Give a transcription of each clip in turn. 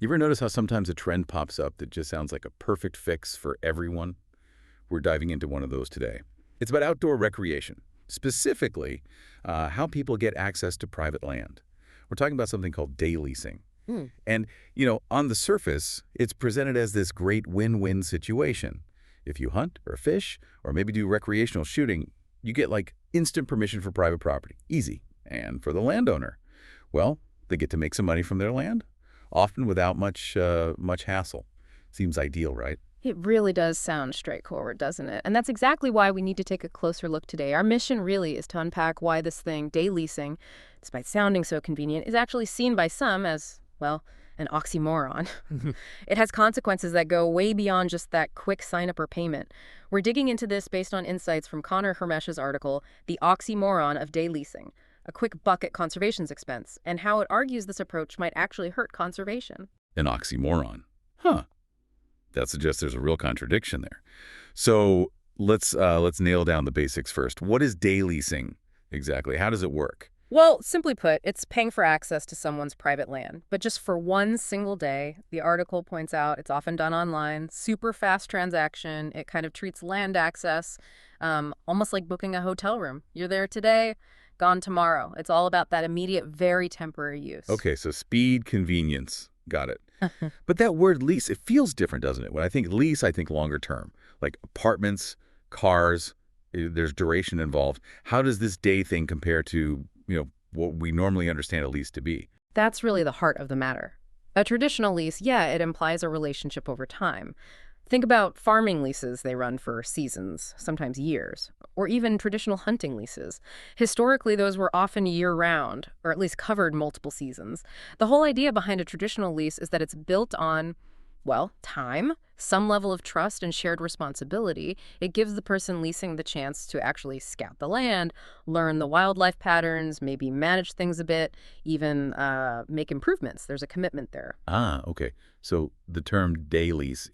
You ever notice how sometimes a trend pops up that just sounds like a perfect fix for everyone? We're diving into one of those today. It's about outdoor recreation, specifically how people get access to private land. We're talking about something called day leasing. Hmm. And, on the surface, it's presented as this great win-win situation. If you hunt or fish or maybe do recreational shooting, you get like instant permission for private property. Easy. And for the landowner, well, they get to make some money from their land, often without much hassle. Seems ideal, right? It really does sound straightforward, doesn't it? And that's exactly why we need to take a closer look today. Our mission really is to unpack why this thing, day leasing, despite sounding so convenient, is actually seen by some as, well, an oxymoron. It has consequences that go way beyond just that quick sign-up or payment. We're digging into this based on insights from Connor Hermesh's article, The Oxymoron of Day Leasing, a quick buck at conservation's expense, and how it argues this approach might actually hurt conservation. An oxymoron. Huh. That suggests there's a real contradiction there. So let's nail down the basics first. What is day leasing exactly? How does it work? Well, simply put, it's paying for access to someone's private land, but just for one single day. The article points out it's often done online, super fast transaction. It kind of treats land access almost like booking a hotel room. You're there today, gone tomorrow. It's all about that immediate, very temporary use. Okay, so speed, convenience. Got it. But that word lease, it feels different, doesn't it? When I think lease, I think longer term, like apartments, cars, there's duration involved. How does this day thing compare to, what we normally understand a lease to be? That's really the heart of the matter. A traditional lease, yeah, it implies a relationship over time. Think about farming leases. They run for seasons, sometimes years, or even traditional hunting leases. Historically, those were often year-round, or at least covered multiple seasons. The whole idea behind a traditional lease is that it's built on, well, time, some level of trust and shared responsibility. It gives the person leasing the chance to actually scout the land, learn the wildlife patterns, maybe manage things a bit, even make improvements. There's a commitment there. Ah, okay. So the term day lease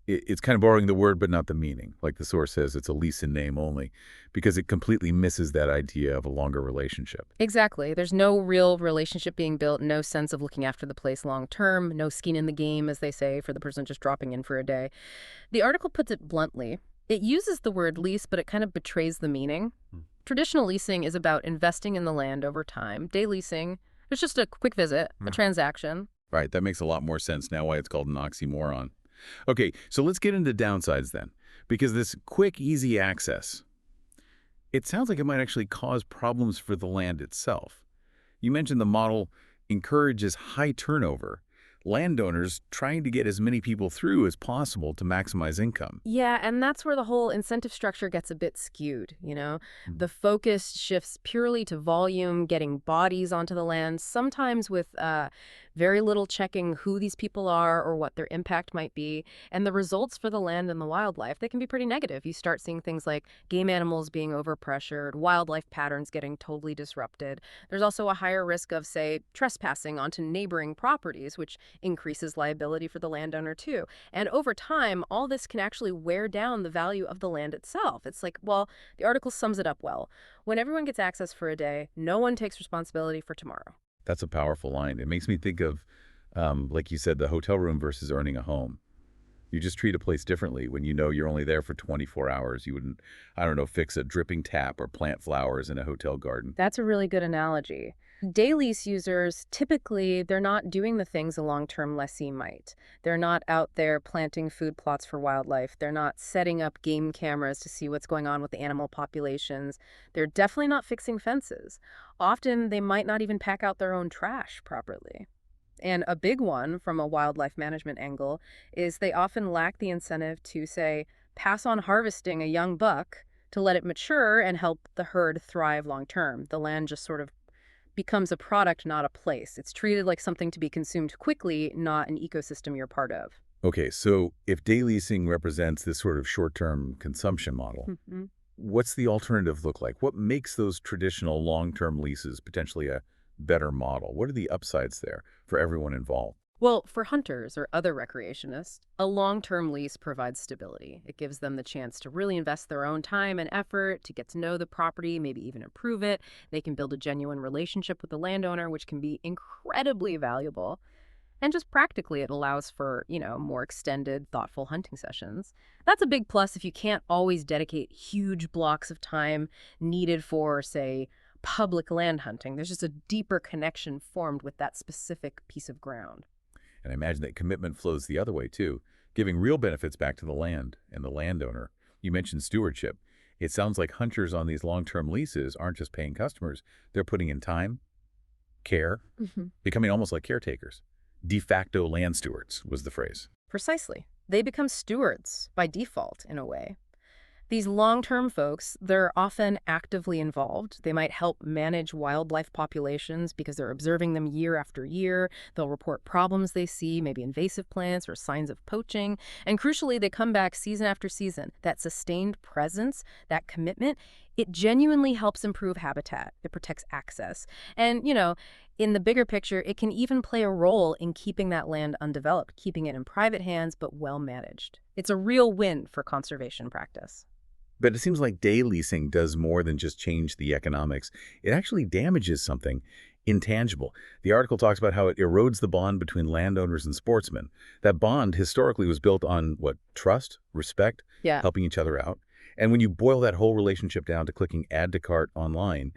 it's kind of borrowing the word but not the meaning. Like the source says, it's a lease in name only, because it completely misses that idea of a longer relationship. Exactly. There's no real relationship being built, no sense of looking after the place long term, no skin in the game, as they say, for the person just dropping in for a day. The article puts it bluntly. It uses the word lease, but it kind of betrays the meaning. Traditional leasing is about investing in the land over time. Day leasing, it's just a quick visit, a transaction. Right, that makes a lot more sense now why it's called an oxymoron. Okay, so let's get into downsides then, because this quick, easy access, it sounds like it might actually cause problems for the land itself. You mentioned the model encourages high turnover, landowners trying to get as many people through as possible to maximize income. Yeah, and that's where the whole incentive structure gets a bit skewed. The focus shifts purely to volume, getting bodies onto the land, sometimes with very little checking who these people are or what their impact might be. And the results for the land and the wildlife, they can be pretty negative. You start seeing things like game animals being overpressured, wildlife patterns getting totally disrupted. There's also a higher risk of, say, trespassing onto neighboring properties, which increases liability for the landowner too. And over time, all this can actually wear down the value of the land itself. It's like, well, the article sums it up well. When everyone gets access for a day, no one takes responsibility for tomorrow. That's a powerful line. It makes me think of, like you said, the hotel room versus owning a home. You just treat a place differently when you know you're only there for 24 hours. You wouldn't, I don't know, fix a dripping tap or plant flowers in a hotel garden. That's a really good analogy. Day lease users, typically, they're not doing the things a long-term lessee might. They're not out there planting food plots for wildlife. They're not setting up game cameras to see what's going on with the animal populations. They're definitely not fixing fences. Often, they might not even pack out their own trash properly. And a big one from a wildlife management angle is they often lack the incentive to, say, pass on harvesting a young buck to let it mature and help the herd thrive long term. The land just sort of becomes a product, not a place. It's treated like something to be consumed quickly, not an ecosystem you're part of. Okay, so if day leasing represents this sort of short-term consumption model, what's the alternative look like? What makes those traditional long-term leases potentially a better model? What are the upsides there for everyone involved? Well, for hunters or other recreationists, a long-term lease provides stability. It gives them the chance to really invest their own time and effort to get to know the property, maybe even improve it. They can build a genuine relationship with the landowner, which can be incredibly valuable. And just practically, it allows for, more extended, thoughtful hunting sessions. That's a big plus if you can't always dedicate huge blocks of time needed for, say, public land hunting. There's just a deeper connection formed with that specific piece of ground. And I imagine that commitment flows the other way, too, giving real benefits back to the land and the landowner. You mentioned stewardship. It sounds like hunters on these long-term leases aren't just paying customers. They're putting in time, care, becoming almost like caretakers. De facto land stewards was the phrase. Precisely. They become stewards by default, in a way. These long-term folks, they're often actively involved. They might help manage wildlife populations because they're observing them year after year. They'll report problems they see, maybe invasive plants or signs of poaching. And crucially, they come back season after season. That sustained presence, that commitment, it genuinely helps improve habitat. It protects access. And, in the bigger picture, it can even play a role in keeping that land undeveloped, keeping it in private hands but well managed. It's a real win for conservation practice. But it seems like day leasing does more than just change the economics. It actually damages something intangible. The article talks about how it erodes the bond between landowners and sportsmen. That bond historically was built on, what, trust, respect, Yeah. helping each other out. And when you boil that whole relationship down to clicking add to cart online,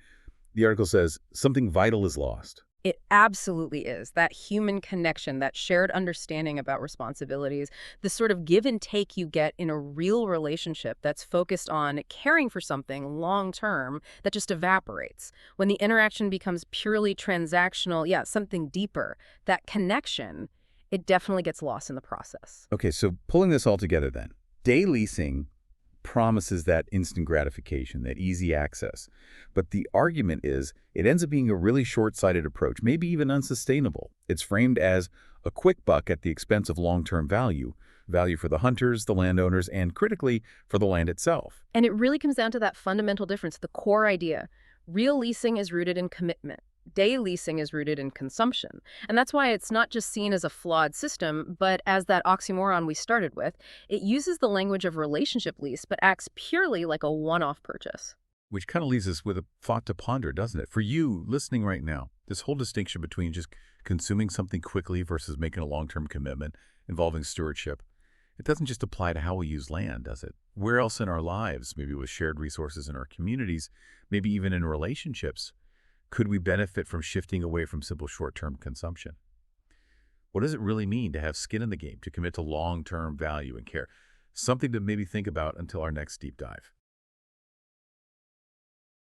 the article says something vital is lost. It absolutely is. That human connection, that shared understanding about responsibilities, the sort of give and take you get in a real relationship that's focused on caring for something long term, that just evaporates. When the interaction becomes purely transactional, something deeper, that connection, it definitely gets lost in the process. Okay, so pulling this all together then, day leasing promises that instant gratification, that easy access. But the argument is it ends up being a really short-sighted approach, maybe even unsustainable. It's framed as a quick buck at the expense of long-term value for the hunters, the landowners, and critically, for the land itself. And it really comes down to that fundamental difference, the core idea. Real leasing is rooted in commitment. Day leasing is rooted in consumption. And that's why it's not just seen as a flawed system, but as that oxymoron we started with. It uses the language of relationship lease, but acts purely like a one-off purchase. Which kind of leaves us with a thought to ponder, doesn't it? For you, listening right now, this whole distinction between just consuming something quickly versus making a long-term commitment involving stewardship, it doesn't just apply to how we use land, does it? Where else in our lives, maybe with shared resources in our communities, maybe even in relationships, could we benefit from shifting away from simple short-term consumption? What does it really mean to have skin in the game, to commit to long-term value and care? Something to maybe think about until our next deep dive.